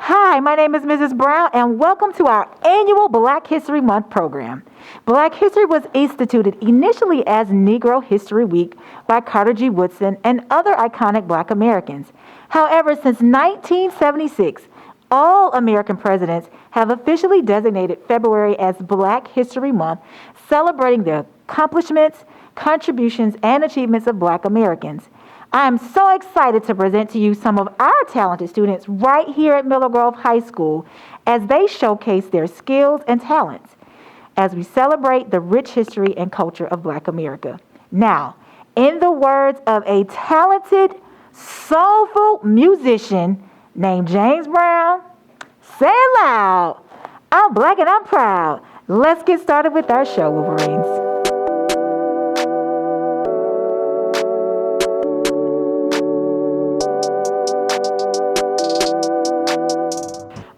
Hi, my name is Mrs. Brown, and welcome to our annual Black History Month program. Black History was instituted initially as Negro History Week by Carter G. Woodson and other iconic Black Americans. However, since 1976, all American presidents have officially designated February as Black History Month, celebrating the accomplishments, contributions, and achievements of Black Americans. I am so excited to present to you some of our talented students right here at Miller Grove High School as they showcase their skills and talents as we celebrate the rich history and culture of Black America. Now, in the words of a talented, soulful musician named James Brown, say it loud, I'm Black and I'm proud. Let's get started with our show, Wolverines.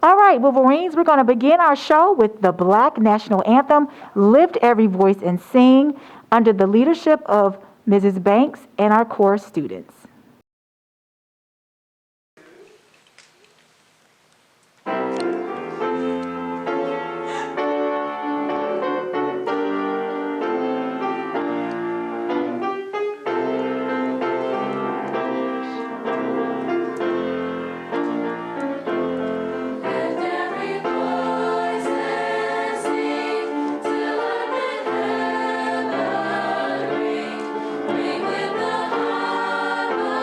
All right, Wolverines, we're going to begin our show with the Black National Anthem, Lift Every Voice and Sing, under the leadership of Mrs. Banks and our core students. Bring with the harmony.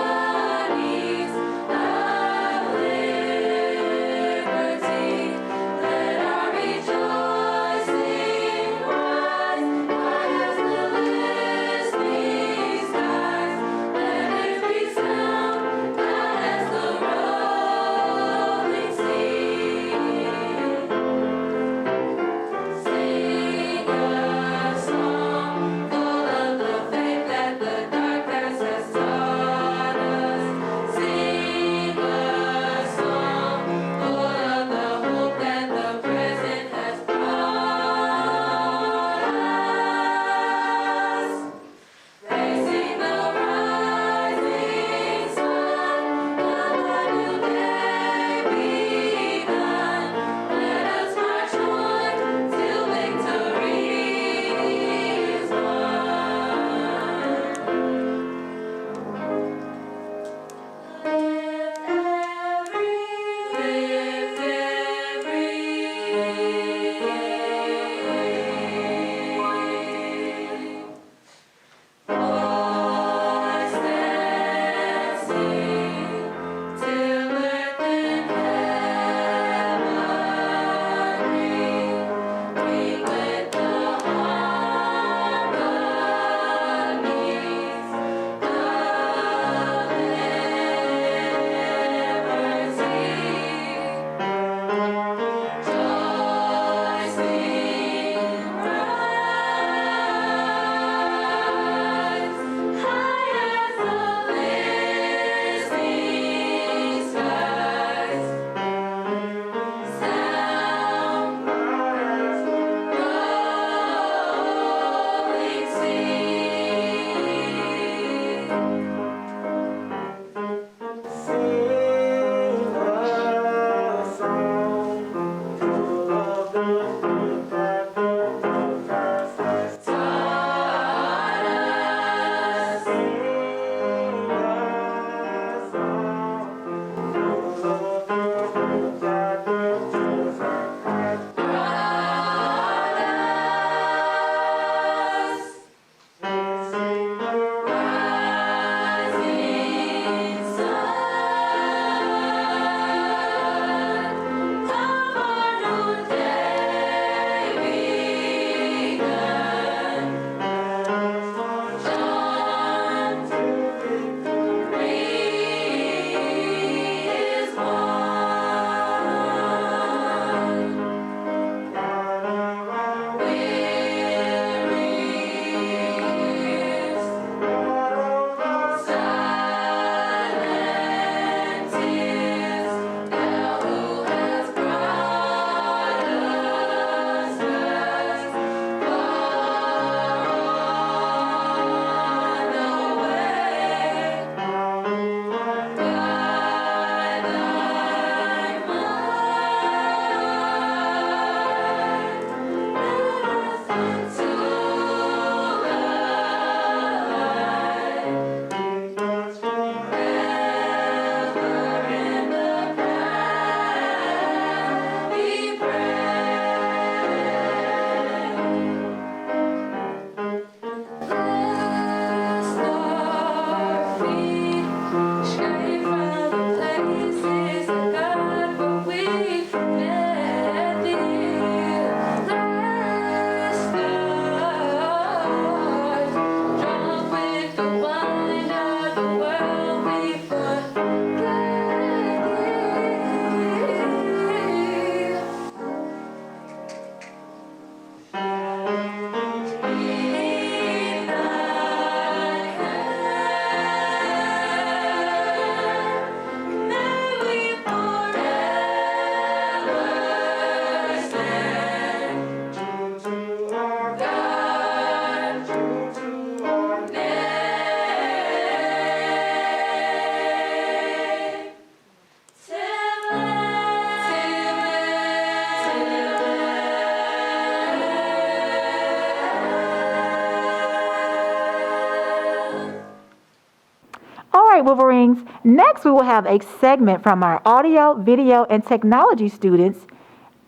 right, Wolverines. Next, we will have a segment from our audio, video, and technology students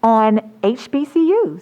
on HBCUs.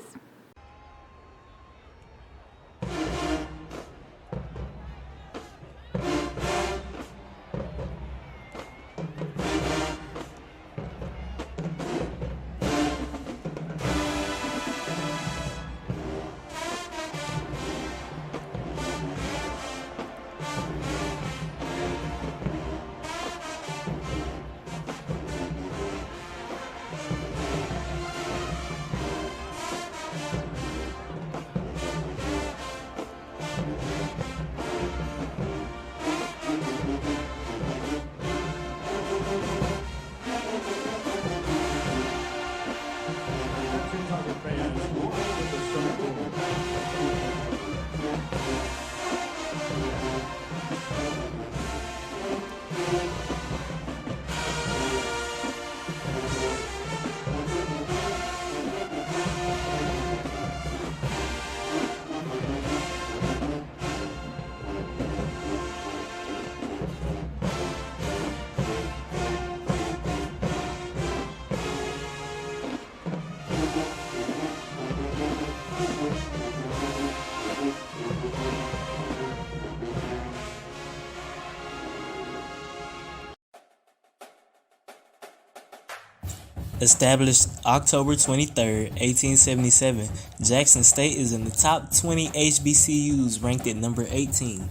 Established October 23, 1877, Jackson State is in the top 20 HBCUs, ranked at number 18.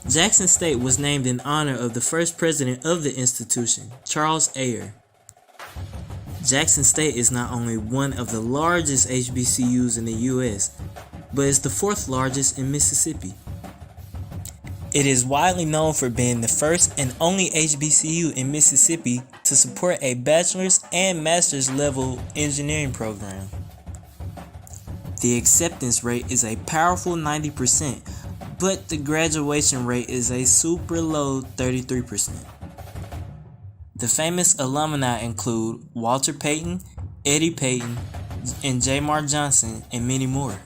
Jackson State was named in honor of the first president of the institution, Charles Ayer. Jackson State is not only one of the largest HBCUs in the U.S., but is the fourth largest in Mississippi. It is widely known for being the first and only HBCU in Mississippi to support a bachelor's and master's level engineering program. The acceptance rate is a powerful 90%, but the graduation rate is a super low 33%. The famous alumni include Walter Payton, Eddie Payton, and Jamar Johnson, and many more.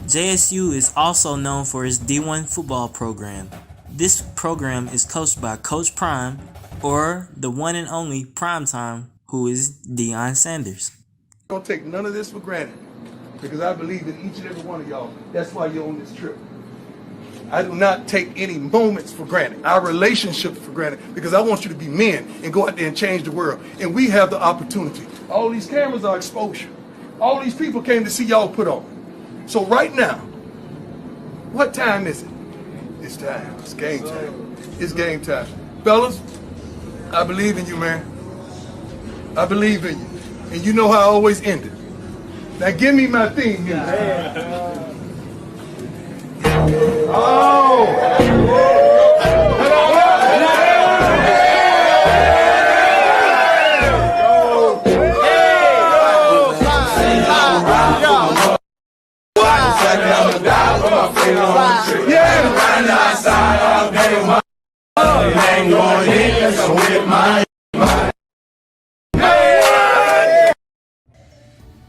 JSU is also known for its D1 football program. This program is coached by Coach Prime, or the one and only Primetime, who is Deion Sanders. I don't take none of this for granted because I believe in each and every one of y'all. That's why you're on this trip. I do not take any moments for granted, our relationships for granted, because I want you to be men and go out there and change the world. And we have the opportunity. All these cameras are exposure. All these people came to see y'all put on. So right now, what time is it? It's time. It's game time. It's game time. Fellas, I believe in you, man. I believe in you. And you know how I always end it. Now give me my theme music. Oh!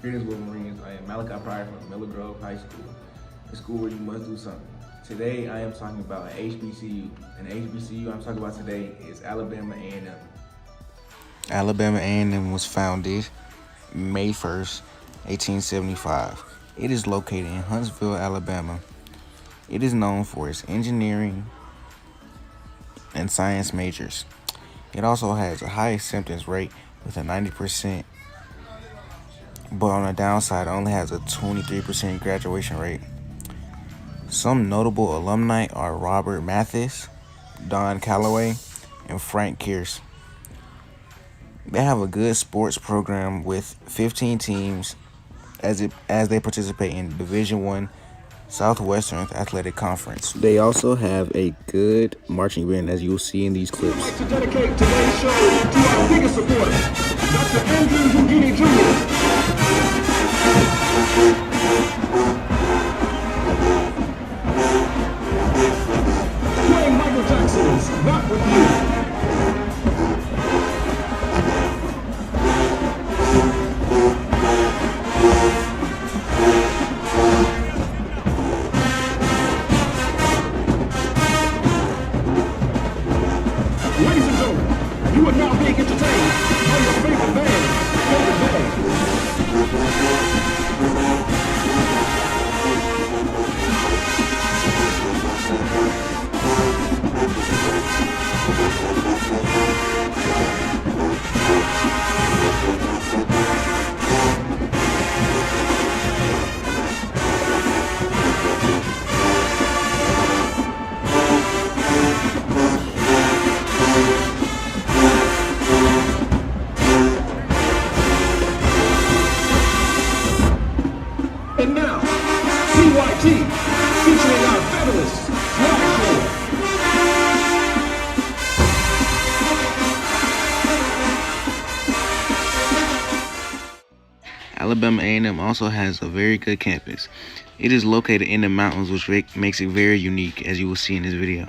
Greetings, Wolverines. I am Malachi Pryor from Miller Grove High School, a school where you must do something. Today, I am talking about an HBCU. An HBCU I'm talking about today is Alabama A&M. Alabama A&M was founded May 1st, 1875. It is located in Huntsville, Alabama. It is known for its engineering and science majors. It also has a high acceptance rate with a 90%, but on the downside, it only has a 23% graduation rate. Some notable alumni are Robert Mathis, Don Calloway, and Frank Kearse. They have a good sports program with 15 teams as they participate in Division I Southwestern Athletic Conference. They also have a good marching band, as you'll see in these clips. I'd like to dedicate today's show to our biggest supporter, Dr. Andrew Houdini Jr. Playing Michael Jackson's Rock With You. You are now being entertained by your favorite band, And now, CYT, featuring our fabulous swag show. Alabama A&M also has a very good campus. It is located in the mountains, which makes it very unique, as you will see in this video.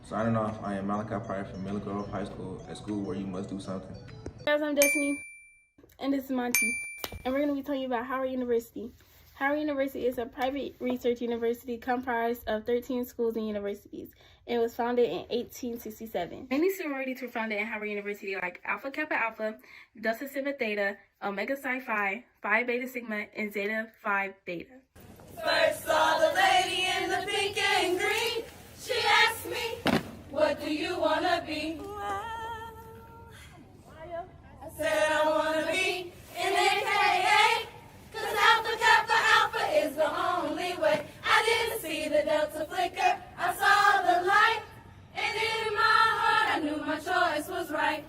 Signing off, I am Malachi Pryor from Miller Grove High School, a school where you must do something. Guys, I'm Destiny, and this is Monty, and we're going to be telling you about Howard University. Howard University is a private research university comprised of 13 schools and universities. It was founded in 1867. Many sororities were founded at Howard University, like Alpha Kappa Alpha, Delta Sigma Theta, Omega Psi Phi, Phi Beta Sigma, and Zeta Phi Beta. First saw the lady in the pink and green. She asked me, what do you want to be? I said I want to be an AKA, cause Alpha Kappa Alpha is the only way. I didn't see the Delta flicker, I saw the light, and in my heart I knew my choice was right.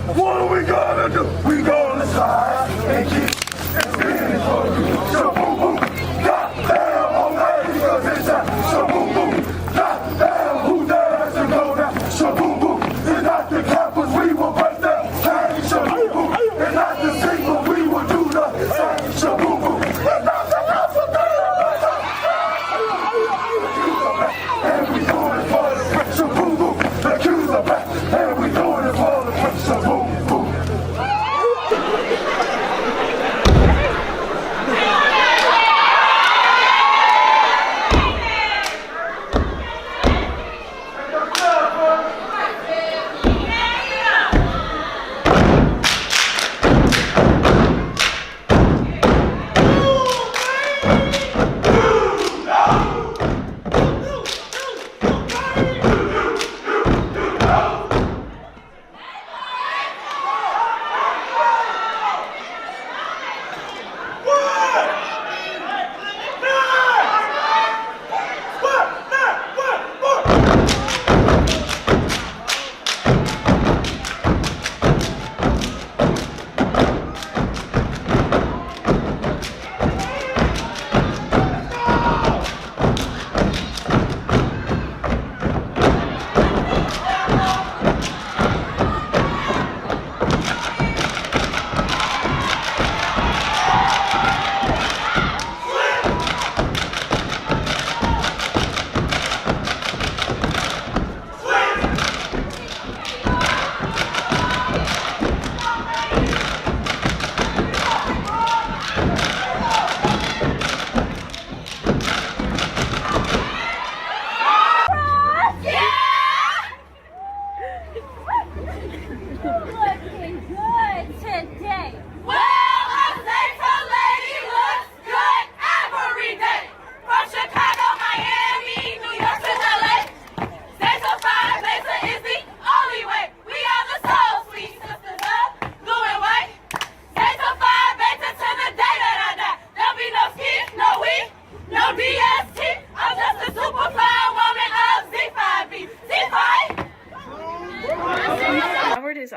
What are we gonna do? We gonna slide and keep spinning for you. So boom boom, goddamn, all night because it's time. So boom boom, goddamn, who dares to go down? So boom boom, it's not the campus, we will break that chain. So boom boom, it's not the single, we will do the same. So boom boom, it's not the campus, and we doing it for the press. So boom boom, the cues are back, and we doing it for the press. So boom boom.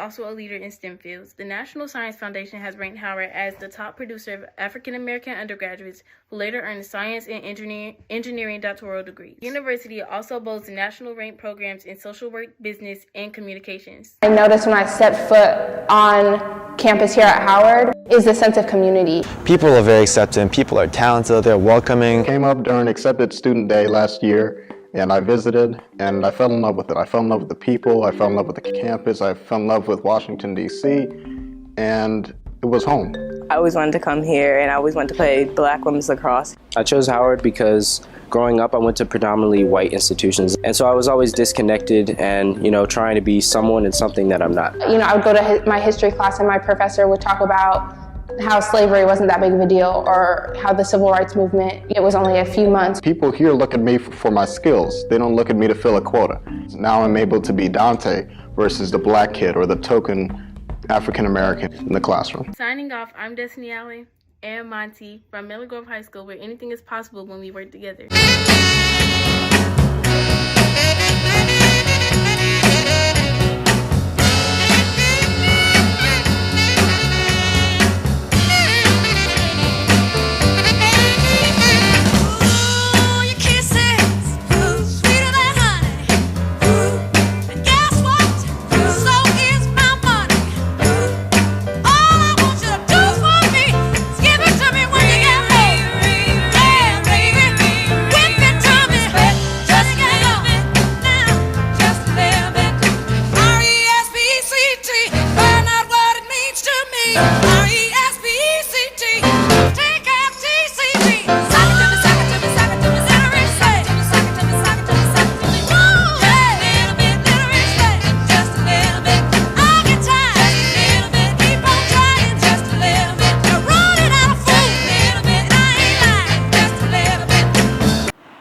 also a leader in STEM fields. The National Science Foundation has ranked Howard as the top producer of African-American undergraduates who later earned science and engineering doctoral degrees. The university also boasts national ranked programs in social work, business, and communications. I noticed when I stepped foot on campus here at Howard is the sense of community. People are very accepting, people are talented, they're welcoming. Came up during Accepted Student Day last year, and I visited, and I fell in love with it. I fell in love with the people, I fell in love with the campus, I fell in love with Washington, D.C., and it was home. I always wanted to come here, and I always wanted to play black women's lacrosse. I chose Howard because growing up I went to predominantly white institutions, and so I was always disconnected and, trying to be someone and something that I'm not. I would go to my history class, and my professor would talk about how slavery wasn't that big of a deal, or how the civil rights movement, it was only a few months. People here look at me for my skills. They don't look at me to fill a quota. Now I'm able to be Dante versus the black kid or the token African American in the classroom. Signing off, I'm Destiny Allen and Monty from Miller Grove High School, where anything is possible when we work together.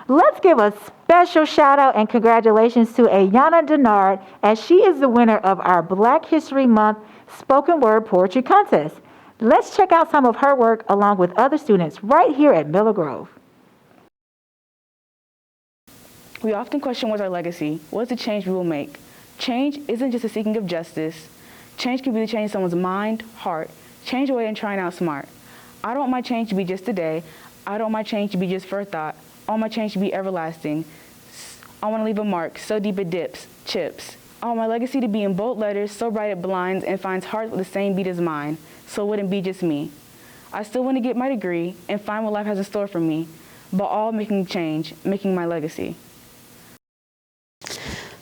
Let's give a special shout out and congratulations to Ayana Denard, as she is the winner of our Black History Month Spoken Word Poetry Contest. Let's check out some of her work along with other students right here at Miller Grove. We often question what's our legacy, what's the change we will make. Change isn't just a seeking of justice. Change can be the change in someone's mind, heart, change away and trying out smart. I don't want my change to be just today. I don't want my change to be just for a thought. I want my change to be everlasting. I want to leave a mark so deep it dips, chips. I want my legacy to be in bold letters, so bright it blinds and finds hearts with the same beat as mine, so it wouldn't be just me. I still want to get my degree and find what life has in store for me, but all making change, making my legacy.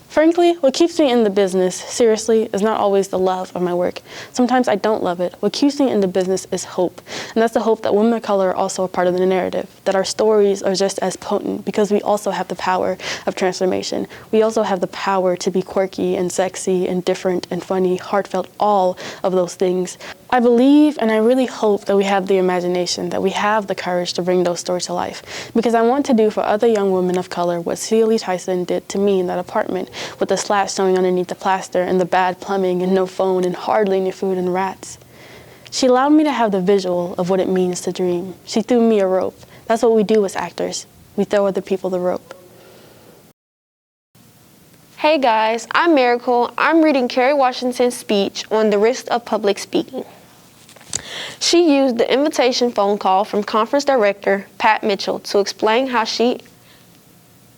Frankly, what keeps me in the business, seriously, is not always the love of my work. Sometimes I don't love it. What keeps me in the business is hope. And that's the hope that women of color are also a part of the narrative, that our stories are just as potent because we also have the power of transformation. We also have the power to be quirky and sexy and different and funny, heartfelt, all of those things. I believe and I really hope that we have the imagination, that we have the courage to bring those stories to life. Because I want to do for other young women of color what Celie Tyson did to me in that apartment, with the slats showing underneath the plaster and the bad plumbing and no phone and hardly any food and rats. She allowed me to have the visual of what it means to dream. She threw me a rope. That's what we do as actors. We throw other people the rope. Hey guys, I'm Miracle. I'm reading Kerry Washington's speech on the risk of public speaking. She used the invitation phone call from conference director Pat Mitchell to explain how she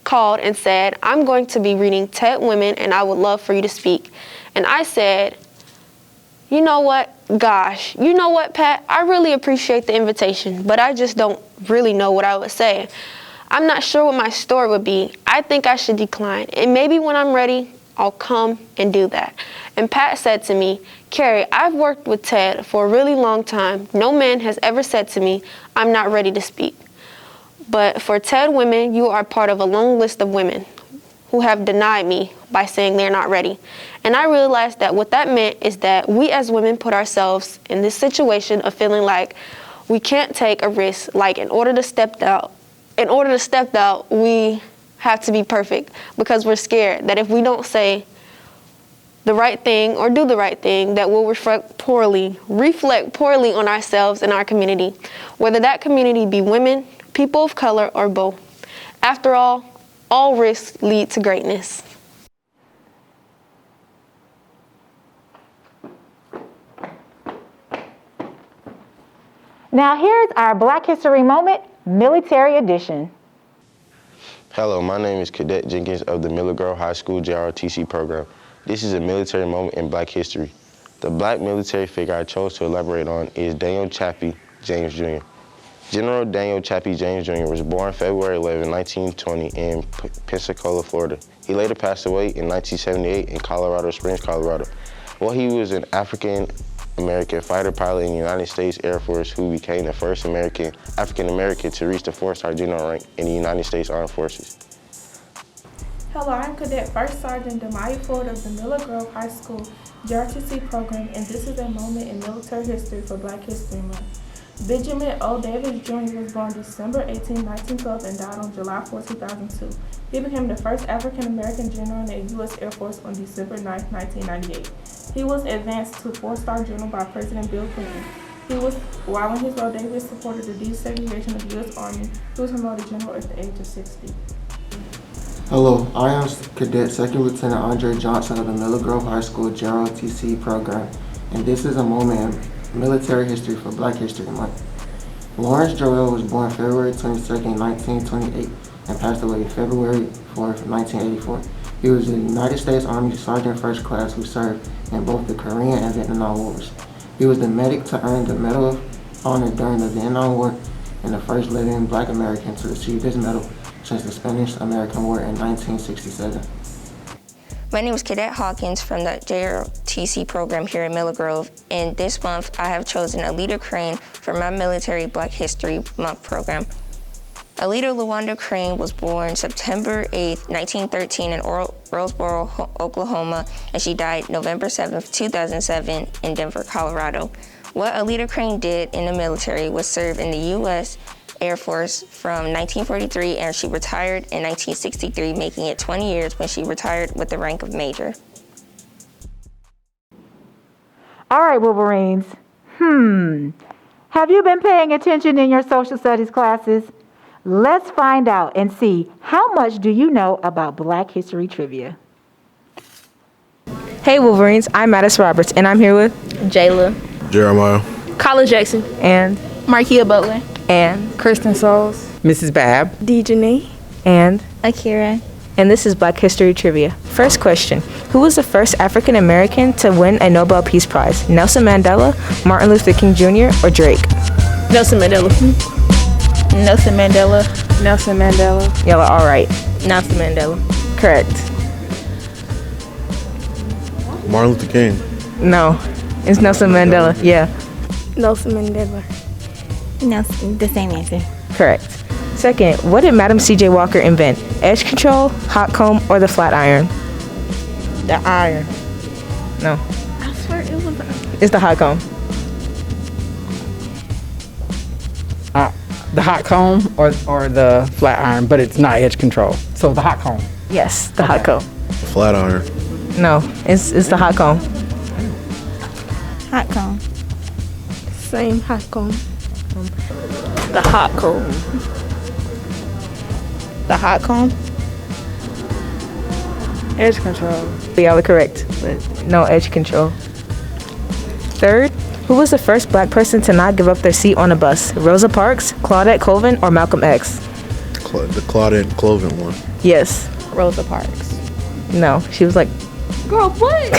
called and said, "I'm going to be reading TED Women and I would love for you to speak." And I said, "You know what? Gosh, you know what, Pat? I really appreciate the invitation, but I just don't really know what I would say. I'm not sure what my story would be. I think I should decline. And maybe when I'm ready, I'll come and do that." And Pat said to me, "Kerry, I've worked with TED for a really long time. No man has ever said to me, I'm not ready to speak. But for TED Women, you are part of a long list of women who have denied me by saying they're not ready." And I realized that what that meant is that we as women put ourselves in this situation of feeling like we can't take a risk, like in order to step out, we have to be perfect because we're scared that if we don't say the right thing or do the right thing, that will reflect poorly on ourselves and our community, whether that community be women, people of color, or both. After all risks lead to greatness. Now here's our Black History Moment, Military Edition. Hello, my name is Cadet Jenkins of the Miller Grove High School JROTC program. This is a military moment in Black history. The Black military figure I chose to elaborate on is Daniel Chappie James Jr. General Daniel Chappie James Jr. was born February 11, 1920 in Pensacola, Florida. He later passed away in 1978 in Colorado Springs, Colorado. Well, he was an African-American fighter pilot in the United States Air Force who became the first African-American to reach the 4-star general rank in the United States Armed Forces. Hello, I'm Cadet First Sergeant Demaya Ford of the Miller Grove High School JRTC program, and this is a moment in military history for Black History Month. Benjamin O. Davis Jr. was born December 18, 1912 and died on July 4, 2002. He became the first African-American general in the U.S. Air Force on December 9, 1998. He was advanced to 4-star general by President Bill Clinton. While in his role, Davis supported the desegregation of the U.S. Army. He was promoted general at the age of 60. Hello, I am Cadet Second Lieutenant Andre Johnson of the Miller Grove High School JROTC program, and this is a moment in military history for Black History Month. Lawrence Joel was born February 22, 1928, and passed away February 4, 1984. He was a United States Army Sergeant First Class who served in both the Korean and Vietnam Wars. He was the medic to earn the Medal of Honor during the Vietnam War and the first living Black American to receive this medal since the Spanish-American War in 1967. My name is Cadet Hawkins from the JRTC program here at Miller Grove, and this month I have chosen Alita Crane for my Military Black History Month program. Alita LaWanda Crane was born September 8, 1913 in Roseboro, Oklahoma, and she died November 7, 2007 in Denver, Colorado. What Alita Crane did in the military was serve in the U.S. Air Force from 1943, and she retired in 1963, making it 20 years when she retired with the rank of major. All right, Wolverines. Have you been paying attention in your social studies classes? Let's find out and see how much do you know about Black History trivia. Hey Wolverines, I'm Mattis Roberts, and I'm here with Jayla, Jeremiah, Colin Jackson, and Markia Butler, and Kristen Souls, Mrs. Babb, Dejanae, and Akira. And this is Black History Trivia. First question, who was the first African American to win a Nobel Peace Prize? Nelson Mandela, Martin Luther King Jr., or Drake? Nelson Mandela. Nelson Mandela. Nelson Mandela. Y'all are all right. Nelson Mandela. Correct. Martin Luther King. No, it's Nelson Mandela. Yeah. Nelson Mandela. Nelson, the same answer. Correct. Second, what did Madam C.J. Walker invent? Edge control, hot comb, or the flat iron? The iron. No. I swear it was. It's the hot comb. The hot comb or the flat iron, but it's not edge control. So the hot comb. Yes, the hot comb. Flat iron. No, it's the hot comb. Hot comb. Same hot comb. The hot comb. The hot comb. Edge control. Y'all are correct, but no edge control. Third, who was the first Black person to not give up their seat on a bus? Rosa Parks, Claudette Colvin, or Malcolm X? The Claudette Colvin one. Yes. Rosa Parks. No, she was like, girl, what?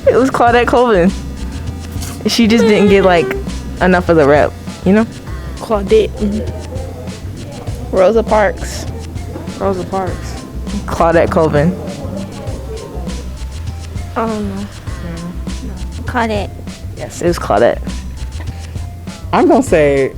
It was Claudette Colvin. She just didn't get like enough of the rep, you know? Claudette. Rosa Parks. Rosa Parks. Claudette Colvin. I don't know. Claudette. Yes, it was Claudette. I'm gonna say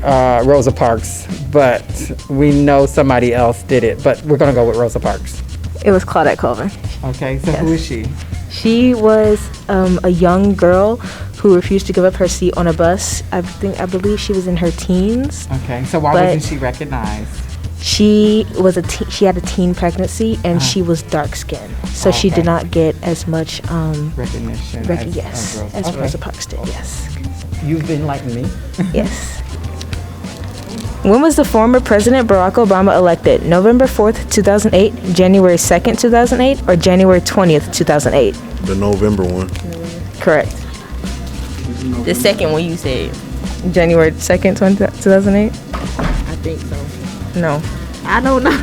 Rosa Parks, but we know somebody else did it, but we're gonna go with Rosa Parks. It was Claudette Colvin. Okay, so who is she? She was a young girl who refused to give up her seat on a bus. I believe she was in her teens. Okay, so why wasn't she recognized? She was she had a teen pregnancy and she was dark skinned, so she did not get as much recognition. As Rosa Parks did. Yes. You've been like me. Yes. When was the former President Barack Obama elected? November 4th, 2008, January 2nd, 2008, or January 20th, 2008? The November one. Correct. The second one you said. January 2nd, 2008? I think so. No. I don't know.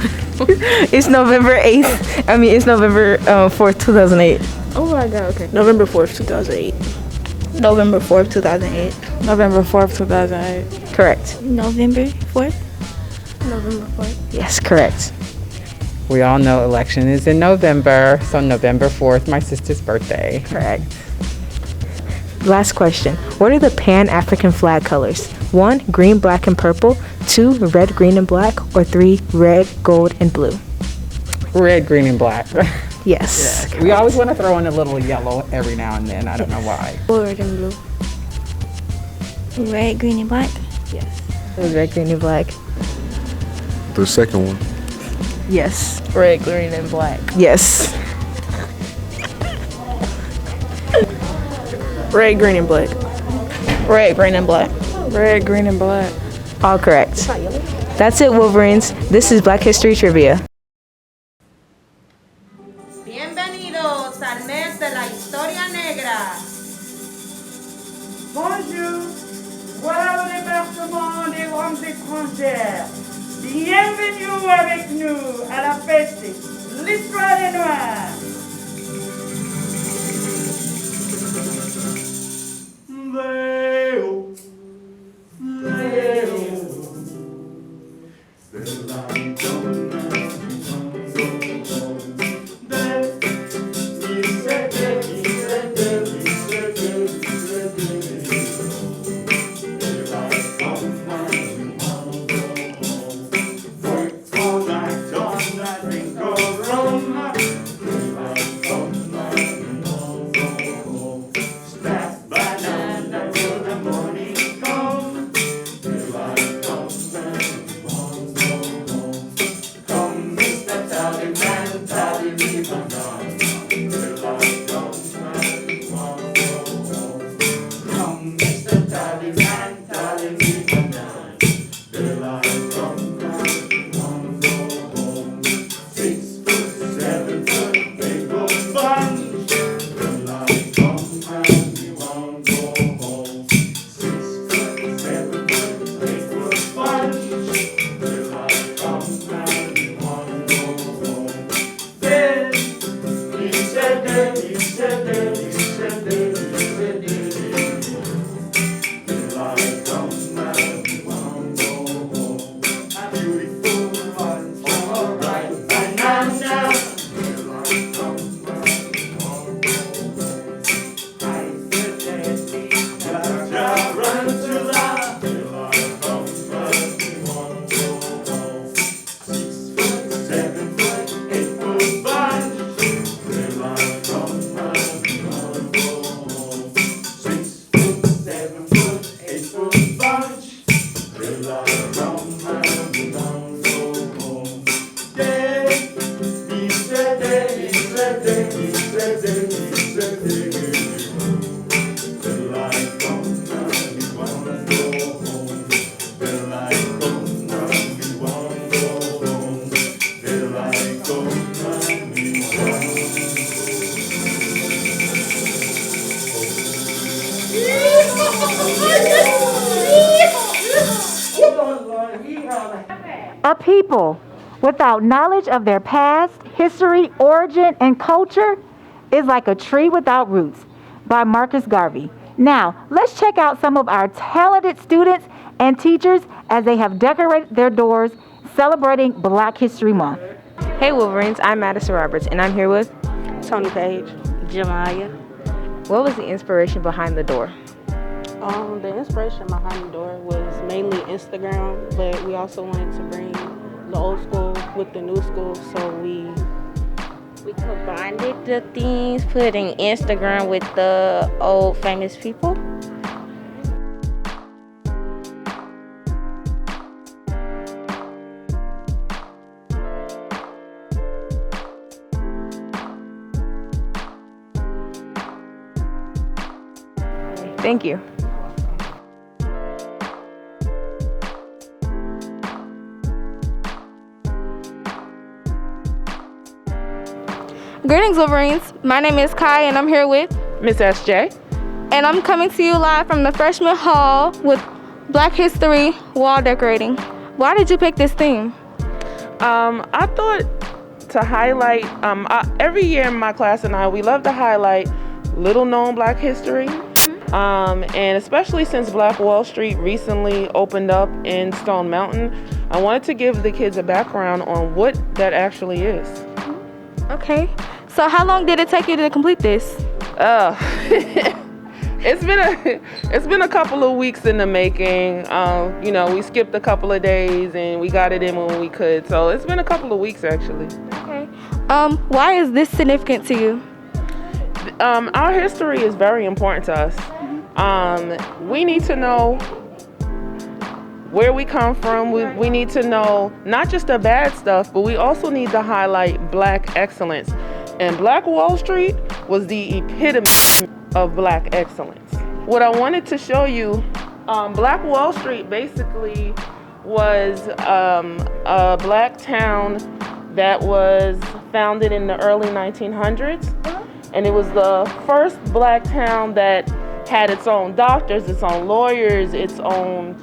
It's November 8th. It's November 4th, 2008. Oh my God, okay. November 4th, 2008. November 4th, 2008. November 4th, 2008. Correct. November 4th. November 4th. Yes, correct. We all know election is in November, so November 4th, my sister's birthday. Correct. Last question. What are the Pan-African flag colors? 1, green, black, and purple. 2, red, green, and black. Or 3, red, gold, and blue. Red, green, and black. Yes. We always want to throw in a little yellow every now and then. I don't know why. Red and blue. Red, green, and black? Yes. It was red, green, and black. The second one. Yes. Red, green, and black. Yes. Red, green, and black. Red, green, and black. Red, green, and black. All correct. That's it, Wolverines. This is Black History Trivia. Bienvenidos al mes de la historia negra. Bonjour, voilà le département des langues étrangères. Bienvenue avec nous à la fête, l'histoire des Noirs. Léo, Léo, c'est la A people without knowledge of their past, history, origin, and culture is like a tree without roots by Marcus Garvey. Now, let's check out some of our talented students and teachers as they have decorated their doors celebrating Black History Month. Hey Wolverines, I'm Madison Roberts and I'm here with Tony Page. Jemiah. What was the inspiration behind the door? The inspiration behind the door was mainly Instagram, but we also wanted to bring the old school with the new school, so we combined the things, putting Instagram with the old famous people. Thank you. Greetings, Wolverines. My name is Kai, and I'm here with Miss SJ. And I'm coming to you live from the freshman hall with Black history, wall decorating. Why did you pick this theme? I thought to highlight, every year in my class and we love to highlight little known Black history. And especially since Black Wall Street recently opened up in Stone Mountain, I wanted to give the kids a background on what that actually is. Okay. So how long did it take you to complete this? It's been a couple of weeks in the making. You know, we skipped a couple of days and we got it in when we could. So it's been a couple of weeks actually. Okay. Why is this significant to you? Our history is very important to us. We need to know where we come from. We need to know not just the bad stuff, but we also need to highlight Black excellence. And Black Wall Street was the epitome of Black excellence. What I wanted to show you, Black Wall Street basically was a Black town that was founded in the early 1900s. And it was the first Black town that had its own doctors, its own lawyers, its own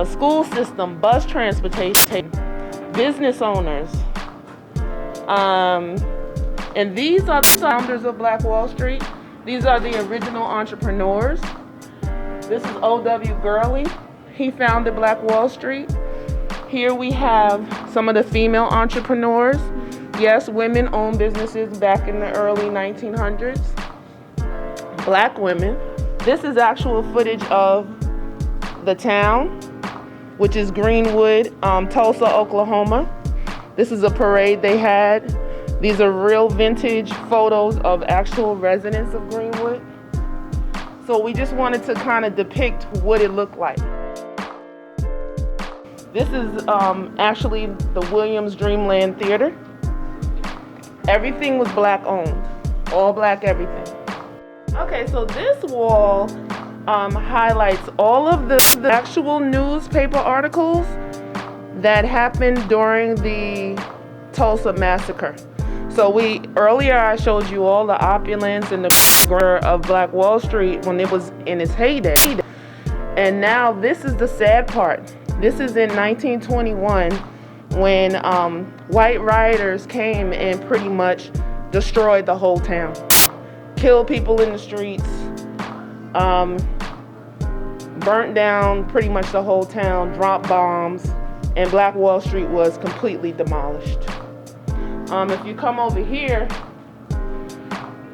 school system, bus transportation, business owners. And these are the founders of Black Wall Street. These are the original entrepreneurs. This is O.W. Gurley. He founded Black Wall Street. Here we have some of the female entrepreneurs. Yes, women owned businesses back in the early 1900s. Black women. This is actual footage of the town, which is Greenwood, Tulsa, Oklahoma. This is a parade they had. These are real vintage photos of actual residents of Greenwood. So we just wanted to kind of depict what it looked like. This is actually the Williams Dreamland Theater. Everything was Black owned, all Black everything. Okay, so this wall highlights all of the actual newspaper articles that happened during the Tulsa massacre. So earlier I showed you all the opulence and the grandeur of Black Wall Street when it was in its heyday. And now this is the sad part. This is in 1921 when white rioters came and pretty much destroyed the whole town. Killed people in the streets, burnt down pretty much the whole town, dropped bombs, and Black Wall Street was completely demolished. If you come over here,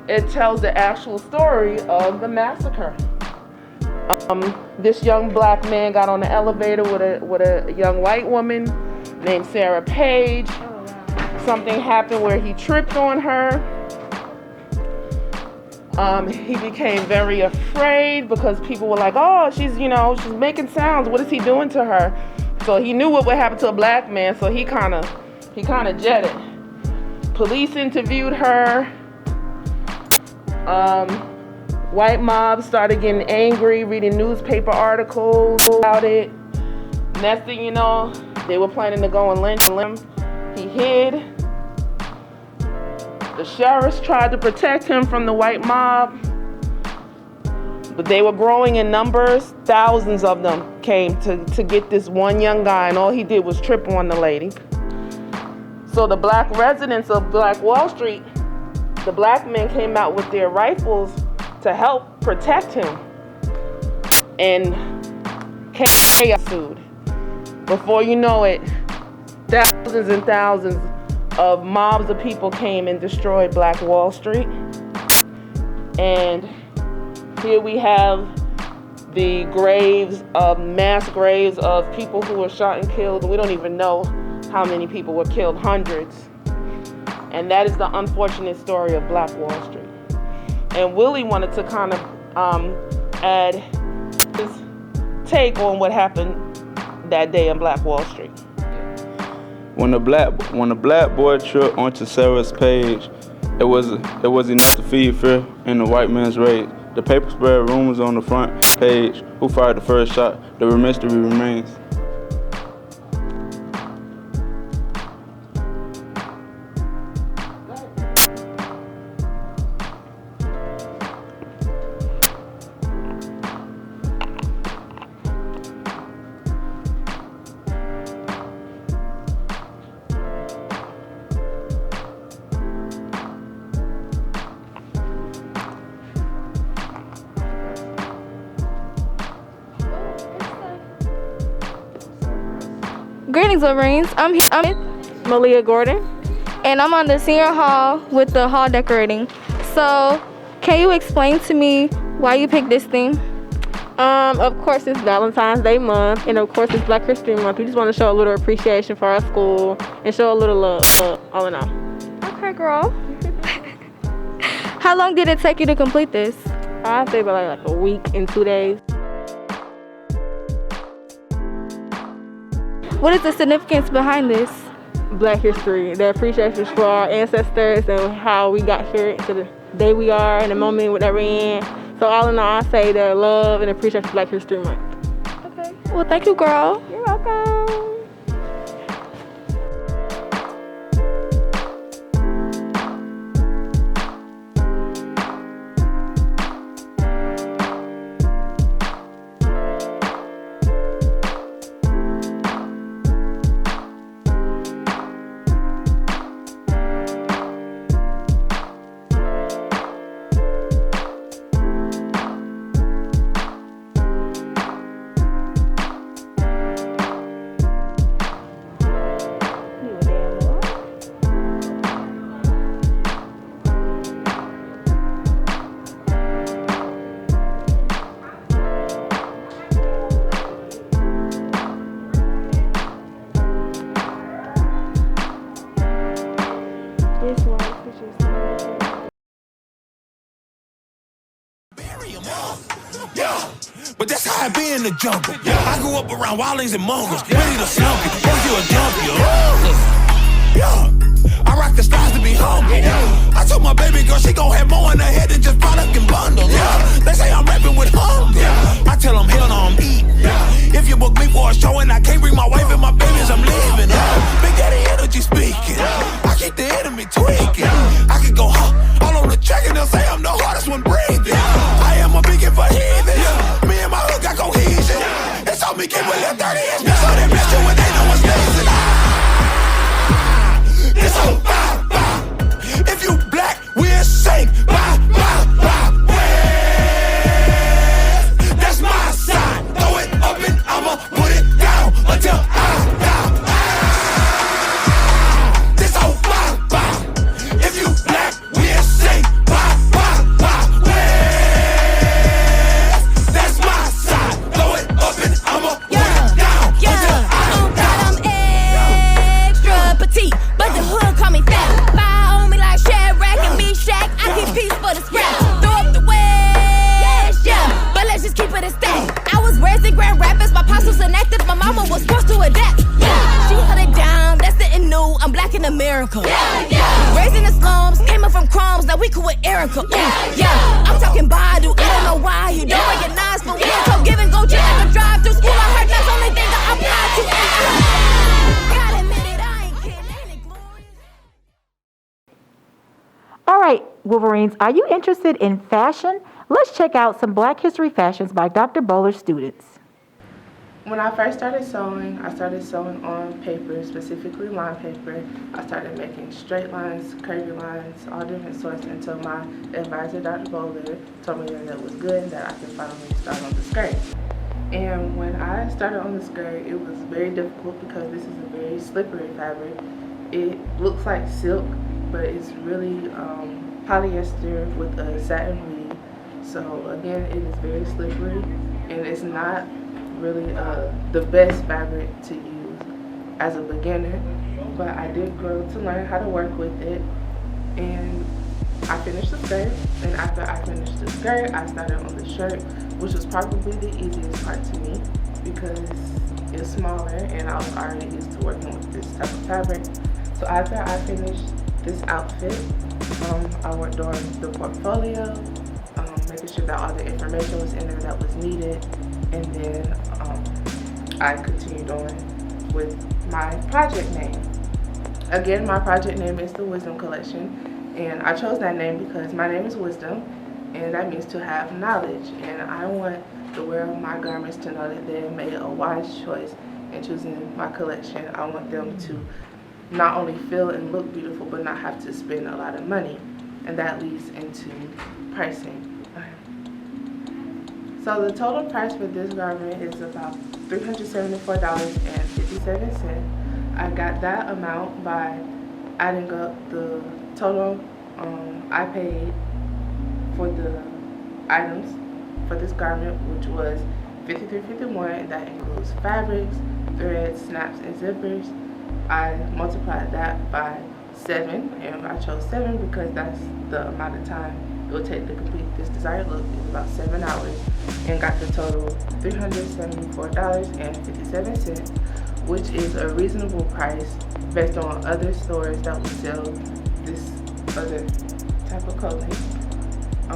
it tells the actual story of the massacre. This young Black man got on the elevator with a young white woman named Sarah Page. Something happened where he tripped on her. He became very afraid because people were like, oh, she's making sounds. What is he doing to her? So he knew what would happen to a Black man, so he kind of jetted. Police interviewed her. White mob started getting angry, reading newspaper articles about it. Next thing you know, they were planning to go and lynch him. He hid. The sheriffs tried to protect him from the white mob, but they were growing in numbers. Thousands of them came to get this one young guy, and all he did was trip on the lady. So the Black residents of Black Wall Street, the Black men came out with their rifles to help protect him, and chaos ensued. Before you know it, thousands and thousands of mobs of people came and destroyed Black Wall Street. And here we have the mass graves of people who were shot and killed. We don't even know how many people were killed, hundreds. And that is the unfortunate story of Black Wall Street. And Willie wanted to kind of add his take on what happened that day in Black Wall Street. When the black boy tripped onto Sarah's page, it was enough to feed fear in the white man's rage. The paper spread rumors on the front page. Who fired the first shot? The mystery remains. Greetings, Wolverines. I'm here. Malia Gordon. And I'm on the senior hall with the hall decorating. So, can you explain to me why you picked this theme? Of course, it's Valentine's Day month, and of course, it's Black History Month. We just want to show a little appreciation for our school and show a little love, all in all. Okay, girl. How long did it take you to complete this? I'd say about like a week and 2 days. What is the significance behind this? Black history, the appreciation for our ancestors and how we got here to the day we are and the moment that we're in. So all in all, I say the love and appreciation for Black History Month. Okay. Well, thank you, girl. You're welcome. But that's how I be in the jungle. I grew up around wildlings and mongrels, ready to slump you. First you a dump you. I rock the stars to be humble. I told my baby girl she gon' have more in her head than just product and bundles. They say I'm rapping with hunger. I tell them hell no, I'm eating. If you book me for a show and I can't bring my wife and my babies, I'm leaving. Big Daddy energy speaking. I keep the enemy tweaking. I can go all on the track and they'll say I'm the hardest one breathing. I am a beacon for heathens. Me and my hood got cohesion. It's on me, keep with little 30 inch. So they bless you when they know what's blazing. It's on bye, bye. If you black, we'll sing bye, bye, bye. West, that's my side. Throw it up and I'ma put it down until I die. This on bye, bye. If you black, we'll sing bye, bye, bye. West, that's my side. Throw it up and I'ma put it down until I die. I'm extra petite, but the hood call me fat. Fire on me like Shadrach and me Shaq. I keep peace for the scrap. Throw up the West, yeah. But let's just keep it a stack. I was raised in Grand Rapids. My pops was inactive. My mama was forced to adapt. Yeah. She held it down. That's nothing new. I'm black in America. Yeah. Raised in the slums. Came up from crumbs. Now we cool with Erica. Yeah. I'm talking Badu. I don't know why you don't recognize, but we ain't so give and go. Just like a drive through school. I heard that's the only thing I apply to. Gotta admit it, I ain't kidding. Ain't it glorious? All right, Wolverines, are you interested in fashion? Let's check out some Black History fashions by Dr. Bowler's students. When I first started sewing on paper, specifically line paper. I started making straight lines, curvy lines, all different sorts until my advisor, Dr. Bowler, told me that it was good and that I could finally start on the skirt. And when I started on the skirt, it was very difficult because this is a very slippery fabric. It looks like silk, but it's really polyester with a satin weave. So again, it is very slippery and it's not really the best fabric to use as a beginner, but I did grow to learn how to work with it, and I finished the skirt. And after I finished the skirt, I started on the shirt, which was probably the easiest part to me because it's smaller and I was already used to working with this type of fabric. So after I finished this outfit, I worked on the portfolio, making sure that all the information was in there that was needed, and then I continued on with my project name. Again, my project name is the Wisdom Collection, and I chose that name because my name is Wisdom, and that means to have knowledge, and I want the wearer of my garments to know that they made a wise choice in choosing my collection. I want them to not only feel and look beautiful, but not have to spend a lot of money, and that leads into pricing. So the total price for this garment is about $374.57. I got that amount by adding up the total I paid for the items for this garment, which was $53.51, and that includes fabrics, threads, snaps, and zippers. I multiplied that by 7, and I chose 7 because that's the amount of time it will take to complete this desired look. It's about 7 hours, and got the total $374.57, which is a reasonable price based on other stores that will sell this other type of clothing.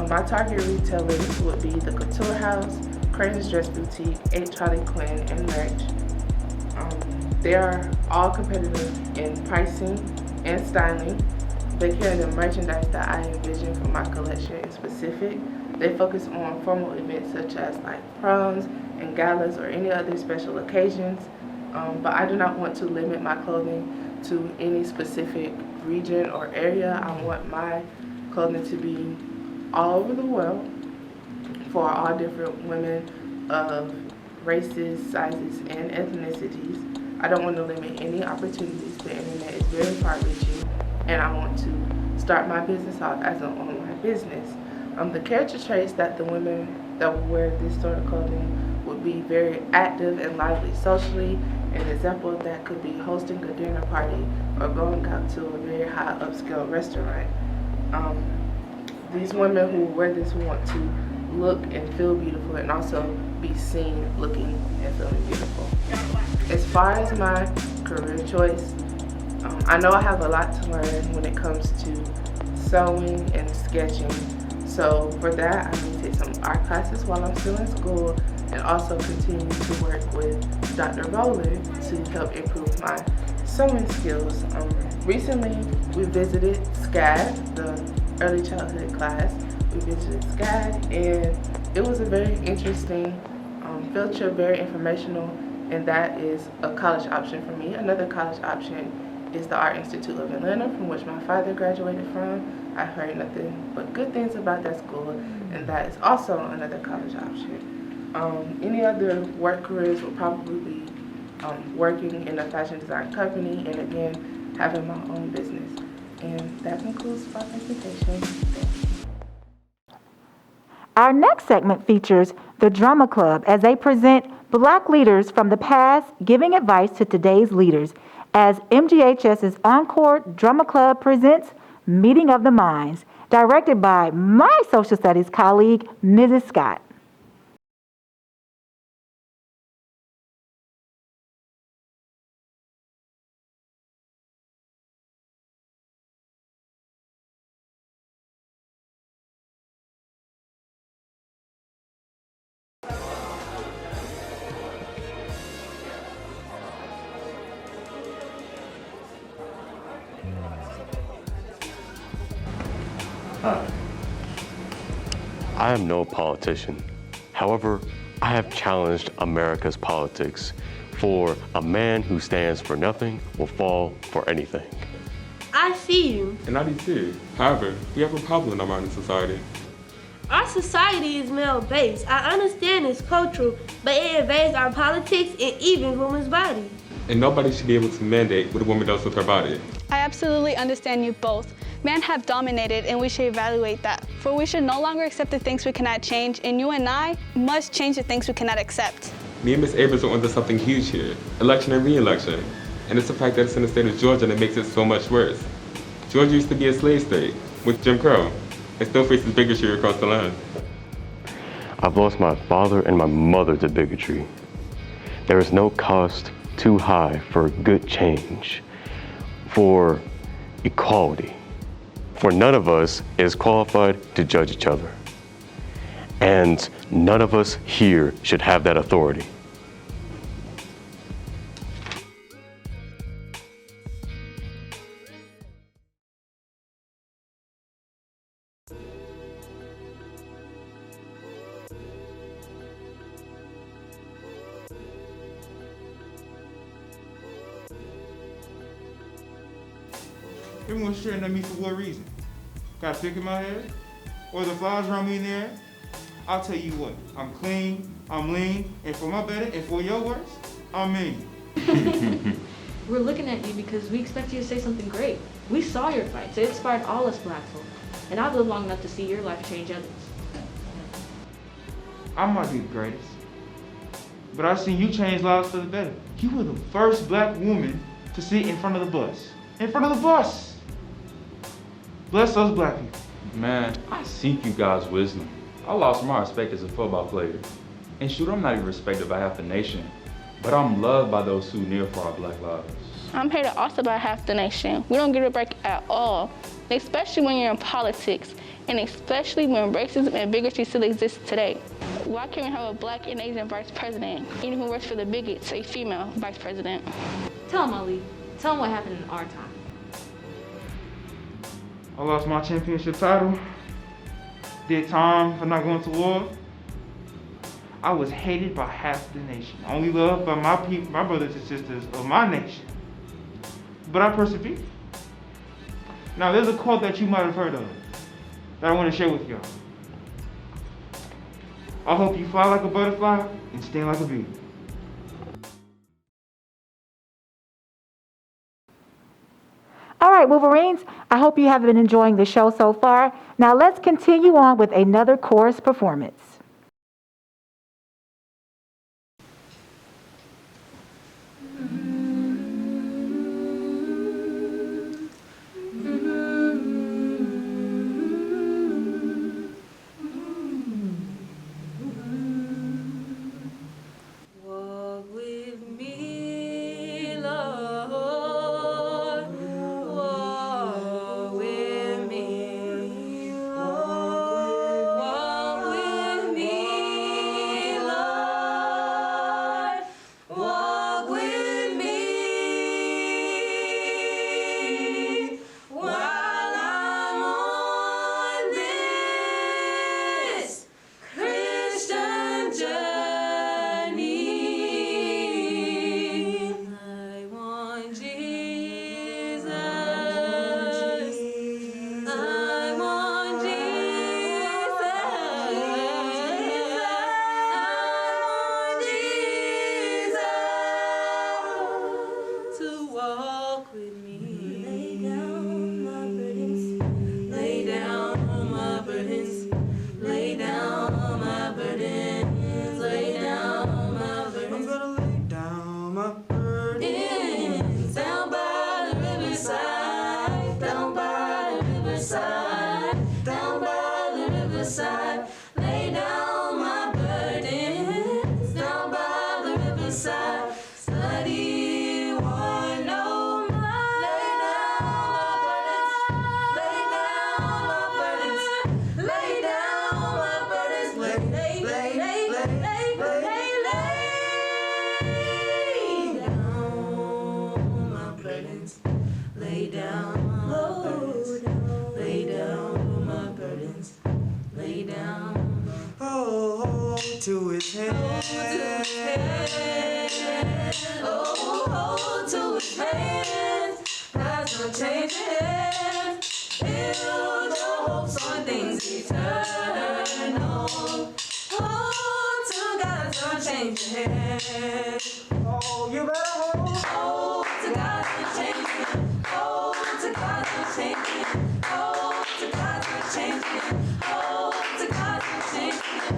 My target retailers would be the Couture House, Crane's Dress Boutique, H. Harley Quinn, and Merch. They are all competitive in pricing and styling. They carry the merchandise that I envision for my collection in specific. They focus on formal events such as like proms and galas or any other special occasions. But I do not want to limit my clothing to any specific region or area. I want my clothing to be all over the world for all different women of races, sizes, and ethnicities. I don't want to limit any opportunities. The internet is very far-reaching, and I want to start my business off as an online business. The character traits that the women that will wear this sort of clothing would be very active and lively socially. An example of that could be hosting a dinner party or going out to a very high upscale restaurant. These women who wear this want to look and feel beautiful and also be seen looking and feeling beautiful. As far as my career choice, I know I have a lot to learn when it comes to sewing and sketching. So for that, I need to take some art classes while I'm still in school and also continue to work with Dr. Bowler to help improve my sewing skills. Recently, we visited SCAD, the early childhood class. We visited SCAD, and it was a very interesting field trip, very informational, and that is a college option for me. Another college option is the Art Institute of Atlanta, from which my father graduated from. I heard nothing but good things about that school, and that is also another college option. Any other work careers will probably be working in a fashion design company, and again, having my own business. And that concludes my presentation. Thank you. Our next segment features the Drama Club as they present Black leaders from the past giving advice to today's leaders, as MGHS's Encore Drama Club presents Meeting of the Minds, directed by my social studies colleague, Mrs. Scott. I am no politician. However, I have challenged America's politics, for a man who stands for nothing will fall for anything. I see you. And I do too. However, we have a problem in our modern society. Our society is male-based. I understand it's cultural, but it invades our politics and even women's bodies. And nobody should be able to mandate what a woman does with her body. I absolutely understand you both. Men have dominated, and we should evaluate that. For we should no longer accept the things we cannot change, and you and I must change the things we cannot accept. Me and Ms. Abrams are onto something huge here, election and re-election. And it's the fact that it's in the state of Georgia that makes it so much worse. Georgia used to be a slave state with Jim Crow, and still faces bigotry across the land. I've lost my father and my mother to bigotry. There is no cost too high for good change, for equality. For none of us is qualified to judge each other. And none of us here should have that authority. Everyone's staring at me for what reason? Got a pick in my head? Or the flies around me in the air? I'll tell you what, I'm clean, I'm lean, and for my better and for your worse, I'm mean. We're looking at you because we expect you to say something great. We saw your fights. It inspired all us black folk. And I've lived long enough to see your life change others. I might be the greatest, but I've seen you change lives for the better. You were the first black woman to sit in front of the bus. In front of the bus! Bless those black people. Man, I seek you God's wisdom. I lost my respect as a football player. And shoot, I'm not even respected by half the nation, but I'm loved by those who kneel for our black lives. I'm hated also by half the nation. We don't get a break at all, especially when you're in politics, and especially when racism and bigotry still exist today. Why can't we have a black and Asian vice president, even who works for the bigots, a female vice president? Tell him, Ali. Tell him what happened in our time. I lost my championship title. Did time for not going to war. I was hated by half the nation. Only loved by my people, my brothers and sisters of my nation. But I persevered. Now there's a quote that you might have heard of that I want to share with y'all. I hope you fly like a butterfly and sting like a bee. All right, Wolverines, I hope you have been enjoying the show so far. Now let's continue on with another chorus performance. To his head. Oh, to his hand. God's gonna change your head. Build your hopes on things eternal. Oh, to God's gonna change your head. Oh, you better hold. Oh, to God's gonna change it. Oh, to God's gonna change it. Oh, to God's gonna change it. Oh, to God's gonna change it.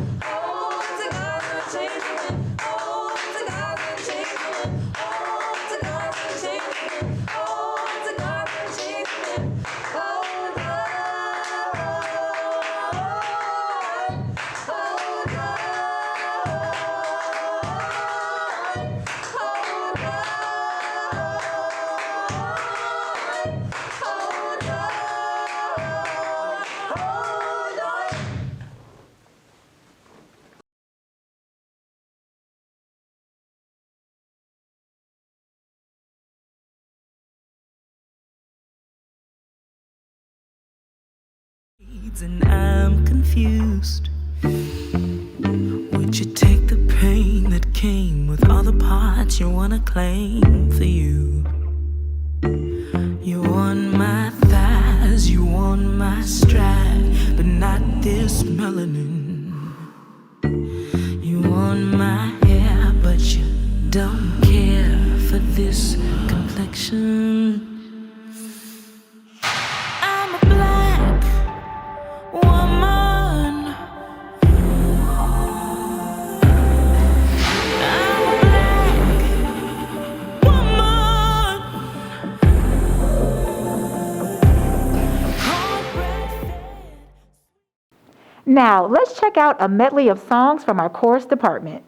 And I'm confused. Would you take the pain that came with all the parts you wanna claim for you? You on my thighs, you on my stride, but not this melanin. Now, let's check out a medley of songs from our chorus department.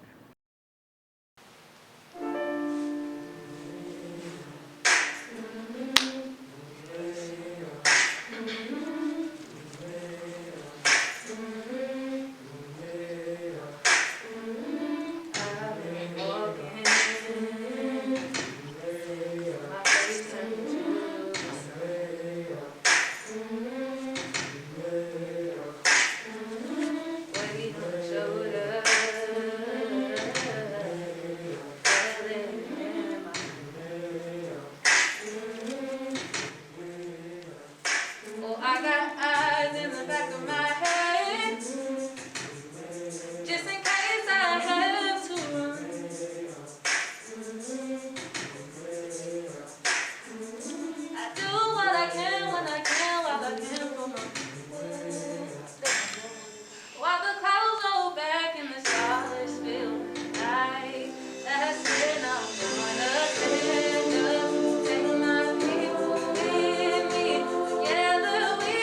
Oh, I got eyes in the back of my head, just in case I have to run. I do what I can when I can while I can for my while the clouds roll back and the stars fill the night. That's when I'm gonna stand up, take my people with me. Together we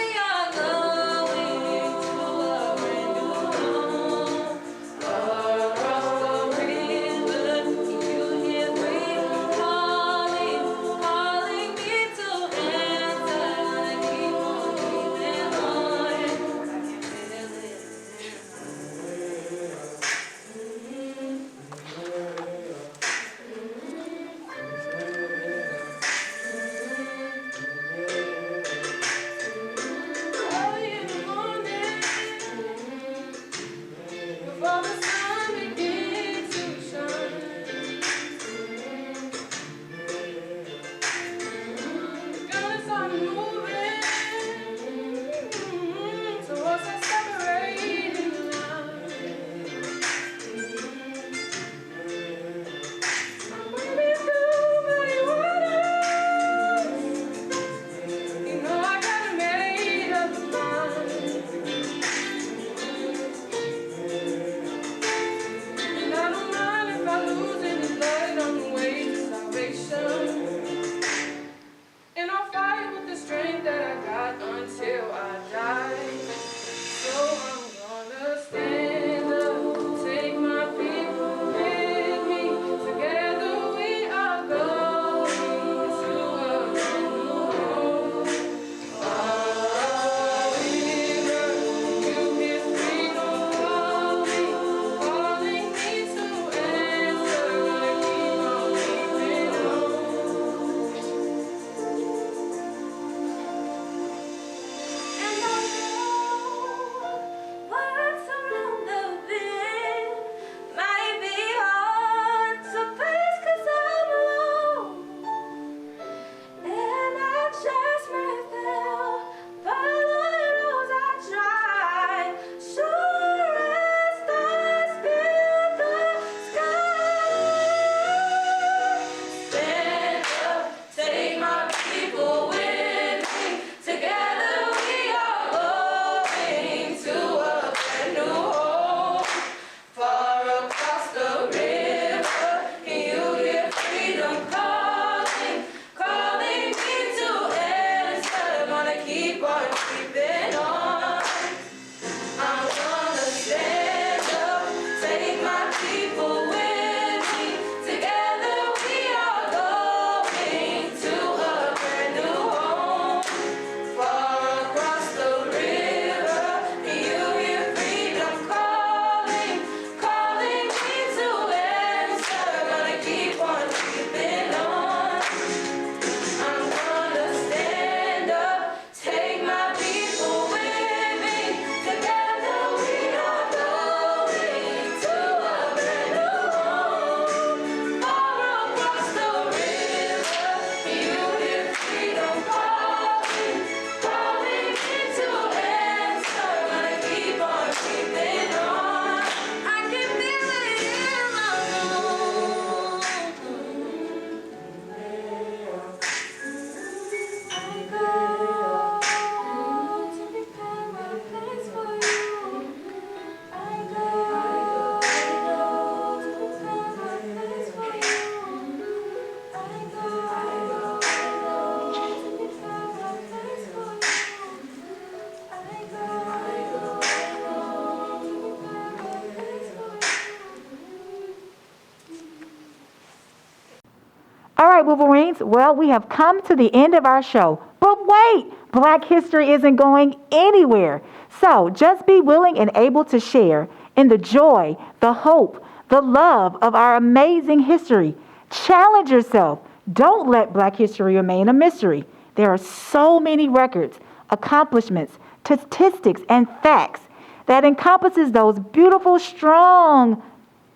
right, Wolverines. Well, we have come to the end of our show. But wait, Black history isn't going anywhere. So just be willing and able to share in the joy, the hope, the love of our amazing history. Challenge yourself. Don't let Black history remain a mystery. There are so many records, accomplishments, statistics, and facts that encompasses those beautiful, strong,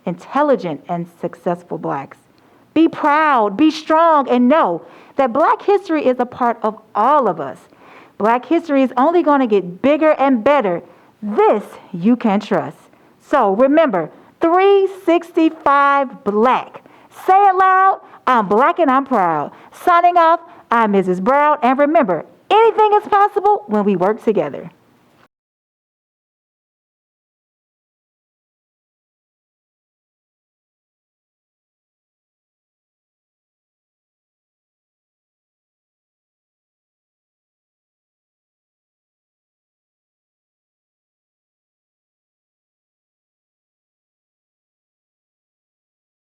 intelligent, and successful Blacks. Be proud, be strong, and know that Black history is a part of all of us. Black history is only going to get bigger and better. This you can trust. So remember, 365 Black. Say it loud, I'm Black and I'm proud. Signing off, I'm Mrs. Brown, and remember, anything is possible when we work together.